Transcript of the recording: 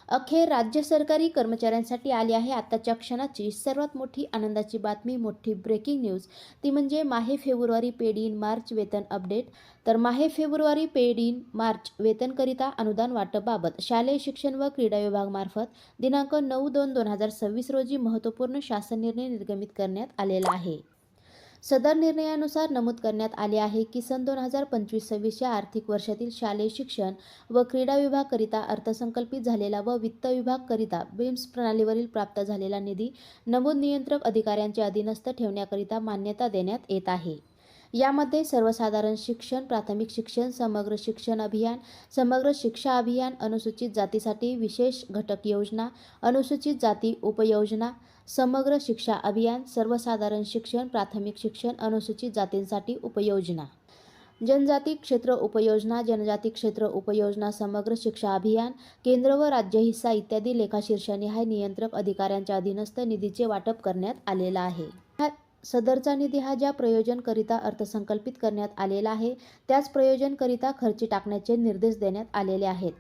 अखेर राज्य सरकारी कर्मचाऱ्यांसाठी आली आहे आताच्या क्षणाची सर्वात मोठी आनंदाची बातमी, मोठी ब्रेकिंग न्यूज. ती म्हणजे माहे फेब्रुवारी पेड इन मार्च वेतन अपडेट. तर माहे फेब्रुवारी पेड इन मार्च वेतनकरिता अनुदान वाटपाबाबत शालेय शिक्षण व क्रीडा विभागामार्फत दिनांक 9/2/2026 रोजी महत्त्वपूर्ण शासन निर्णय निर्गमित करण्यात आलेला आहे. सदर निर्णयानुसार नमूद करण्यात आले आहे की सन 2025-26 या आर्थिक वर्षातील शालेय शिक्षण व क्रीडा विभागाकरिता अर्थसंकल्पित झालेला व वित्त विभागाकरिता बिम्स प्रणालीवरील प्राप्त झालेला निधी नमूद नियंत्रक अधिकाऱ्यांच्या अधीनस्थ ठेवण्याकरिता मान्यता देण्यात येत आहे. यामध्ये सर्वसाधारण शिक्षण, प्राथमिक शिक्षण, समग्र शिक्षण अभियान, समग्र शिक्षा अभियान, अनुसूचित जातीसाठी विशेष घटक योजना, अनुसूचित जाती उपयोजना, समग्र शिक्षा अभियान, सर्वसाधारण शिक्षण, प्राथमिक शिक्षण, अनुसूचित जातींसाठी उपयोजना, जनजाती क्षेत्र उपयोजना, जनजाती क्षेत्र उपयोजना, समग्र शिक्षा अभियान, केंद्र व राज्य हिस्सा इत्यादी लेखाशीर्षनिहाय नियंत्रक अधिकाऱ्यांच्या अधीनस्थ निधीचे वाटप करण्यात आलेला आहे. सदरचा निधी हा ज्या प्रयोजनकरिता अर्थसंकल्पित करण्यात आलेला आहे त्याच प्रयोजनकरिता खर्ची टाकण्याचे निर्देश देण्यात आलेले आहेत.